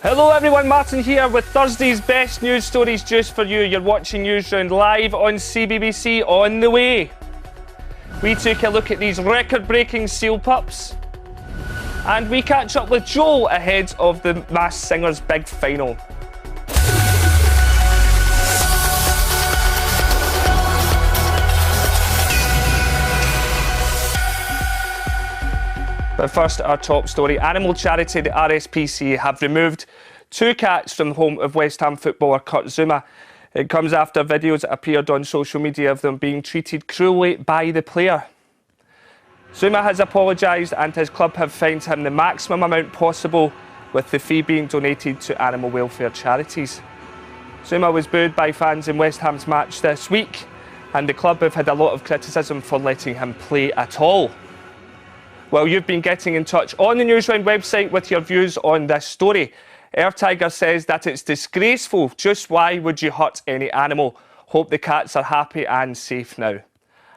Hello everyone, Martin here with Thursday's best news stories just for you. You're watching Newsround live on CBBC on the way. We took a look at these record-breaking seal pups. And we catch up with Joel ahead of the Masked Singer's big final. But first, our top story. Animal charity, the RSPCA, have removed 2 cats from the home of West Ham footballer Kurt Zouma. It comes after videos that appeared on social media of them being treated cruelly by the player. Zouma has apologised and his club have fined him the maximum amount possible, with the fee being donated to animal welfare charities. Zouma was booed by fans in West Ham's match this week, and the club have had a lot of criticism for letting him play at all. Well, you've been getting in touch on the Newsround website with your views on this story. Air Tiger says that it's disgraceful. Just why would you hurt any animal? Hope the cats are happy and safe now.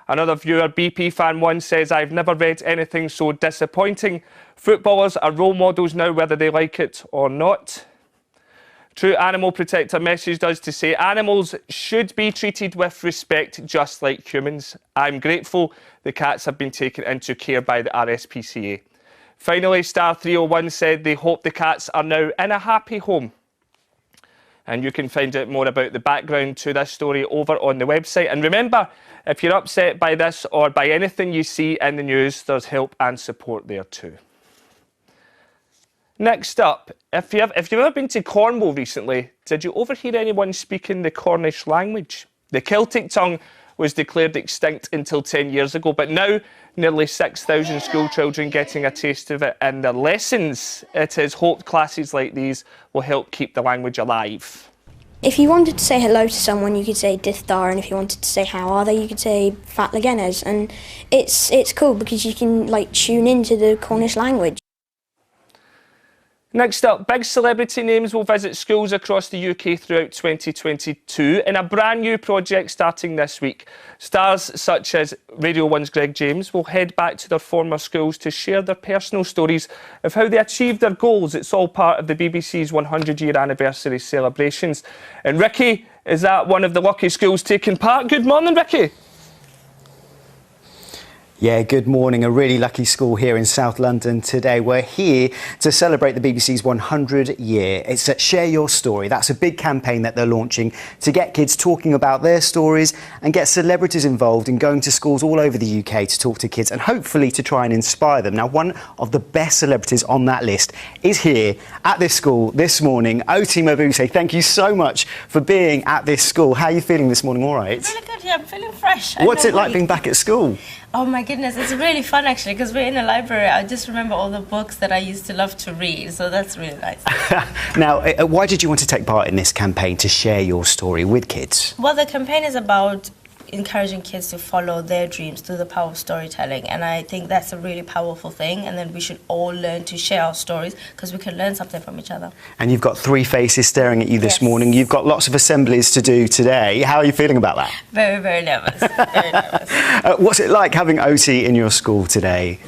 Another viewer, BP Fan 1, says, I've never read anything so disappointing. Footballers are role models now, whether they like it or not. True Animal Protector messaged us to say animals should be treated with respect just like humans. I'm grateful the cats have been taken into care by the RSPCA. Finally, Star 301 said they hope the cats are now in a happy home. And you can find out more about the background to this story over on the website. And remember, if you're upset by this or by anything you see in the news, there's help and support there too. Next up, if you've ever been to Cornwall recently, did you overhear anyone speaking the Cornish language? The Celtic tongue was declared extinct until 10 years ago, but now nearly 6,000 school children getting a taste of it in their lessons. It is hoped classes like these will help keep the language alive. If you wanted to say hello to someone, you could say Dithtar, and if you wanted to say how are they, you could say Fat Lagenes, and it's cool because you can tune into the Cornish language. Next up, big celebrity names will visit schools across the UK throughout 2022 in a brand new project starting this week. Stars such as Radio 1's Greg James will head back to their former schools to share their personal stories of how they achieved their goals. It's all part of the BBC's 100-year anniversary celebrations. And Ricky is at one of the lucky schools taking part. Good morning, Ricky. Yeah, good morning. A really lucky school here in South London today. We're here to celebrate the BBC's 100 year. It's at Share Your Story. That's a big campaign that they're launching to get kids talking about their stories and get celebrities involved in going to schools all over the UK to talk to kids and hopefully to try and inspire them. Now, one of the best celebrities on that list is here at this school this morning. Oti Mabuse, thank you so much for being at this school. How are you feeling this morning? All right? Really good, yeah, I'm feeling fresh. What's it like being back at school? Oh my goodness, it's really fun actually because we're in a library. I just remember all the books that I used to love to read, so that's really nice. Now, why did you want to take part in this campaign to share your story with kids? Well, the campaign is about encouraging kids to follow their dreams through the power of storytelling, and I think that's a really powerful thing, and then we should all learn to share our stories because we can learn something from each other. And you've got 3 faces staring at you this morning. You've got lots of assemblies to do today. How are you feeling about that? Very, very nervous. Very nervous. What's it like having Oti in your school today?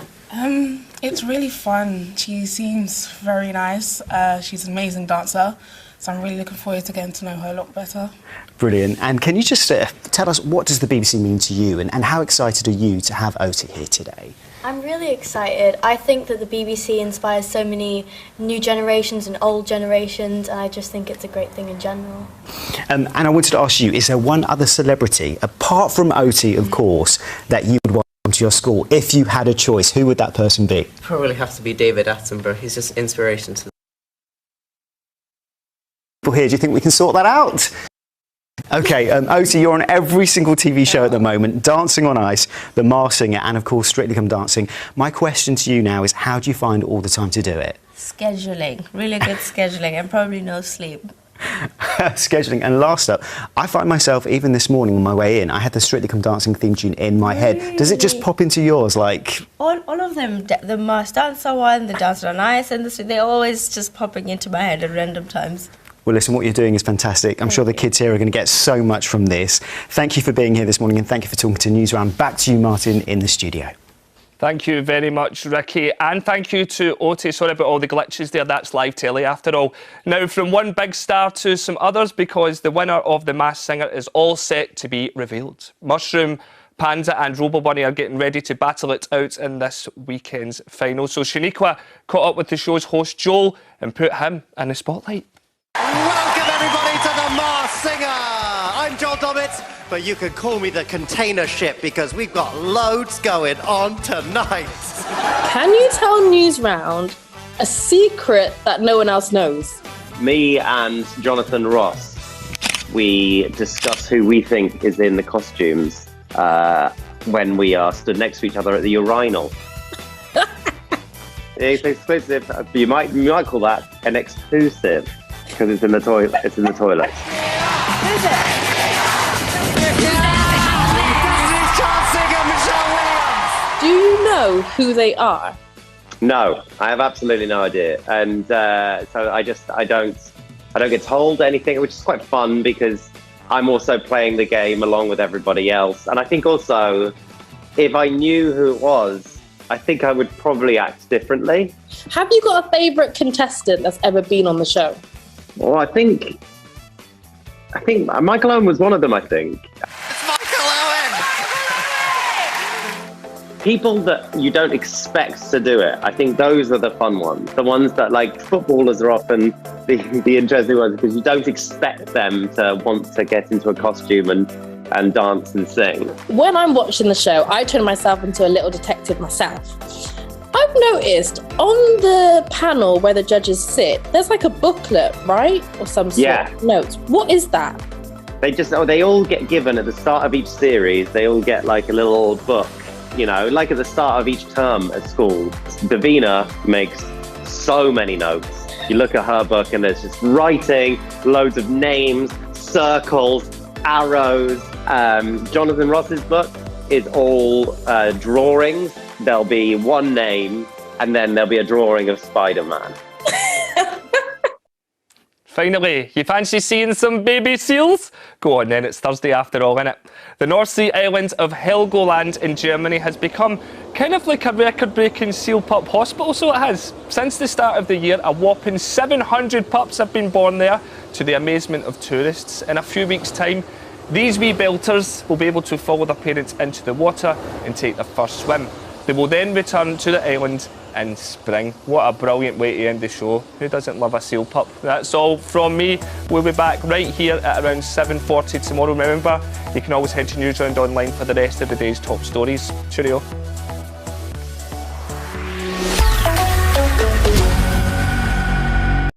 It's really fun. She seems very nice. She's an amazing dancer. So I'm really looking forward to getting to know her a lot better. Brilliant. And can you just tell us, what does the BBC mean to you and how excited are you to have Oti here today? I'm really excited. I think that the BBC inspires so many new generations and old generations, and I just think it's a great thing in general. And I wanted to ask you, is there one other celebrity, apart from Oti, of course, that you would want to come to your school? If you had a choice, who would that person be? Probably have to be David Attenborough. He's just inspiration to here. Do you think we can sort that out? OK, Oti, you're on every single TV show at the moment, Dancing on Ice, The Masked Singer, and of course Strictly Come Dancing. My question to you now is, how do you find all the time to do it? Scheduling, really good scheduling, and probably no sleep. Scheduling. And last up, I find myself, even this morning on my way in, I had the Strictly Come Dancing theme tune in my head. Does it just pop into yours, like? All of them, the Masked Dancer one, the Dancing on Ice, and they're always just popping into my head at random times. Well, listen, what you're doing is fantastic. I'm sure the kids here are going to get so much from this. Thank you for being here this morning, and thank you for talking to Newsround. Back to you, Martin, in the studio. Thank you very much, Ricky. And thank you to Oti. Sorry about all the glitches there. That's live telly after all. Now, from one big star to some others, because the winner of The Masked Singer is all set to be revealed. Mushroom, Panda and Robo Bunny are getting ready to battle it out in this weekend's final. So Shaniqua caught up with the show's host, Joel, and put him in the spotlight. Welcome everybody to The Masked Singer. I'm Joel Dobbett, but you can call me the container ship because we've got loads going on tonight. Can you tell Newsround a secret that no one else knows? Me and Jonathan Ross, we discuss who we think is in the costumes when we are stood next to each other at the urinal. It's exclusive. You might call that an exclusive because it's in the toilet. It's in the toilet. Do you know who they are? No, I have absolutely no idea, and so I don't get told anything, which is quite fun because I'm also playing the game along with everybody else. And I think also, if I knew who it was, I think I would probably act differently. Have you got a favourite contestant that's ever been on the show? Well, I think Michael Owen was one of them, I think. It's Michael Owen! People that you don't expect to do it, I think those are the fun ones. The ones that, like, footballers are often the interesting ones because you don't expect them to want to get into a costume and dance and sing. When I'm watching the show, I turn myself into a little detective myself. I've noticed on the panel where the judges sit, there's like a booklet, right? Or some sort of notes. What is that? They all get given at the start of each series, they all get like a little book, you know, like at the start of each term at school. Davina makes so many notes. You look at her book and there's just writing, loads of names, circles, arrows. Jonathan Ross's book is all drawings. There'll be one name and then there'll be a drawing of Spider-Man. Finally, you fancy seeing some baby seals? Go on then, it's Thursday after all, innit? The North Sea island of Helgoland in Germany has become kind of like a record-breaking seal pup hospital, so it has. Since the start of the year, a whopping 700 pups have been born there, to the amazement of tourists. In a few weeks' time, these wee belters will be able to follow their parents into the water and take their first swim. They will then return to the island in spring. What a brilliant way to end the show. Who doesn't love a seal pup? That's all from me. We'll be back right here at around 7:40 tomorrow. Remember, you can always head to Newsround online for the rest of the day's top stories. Cheerio.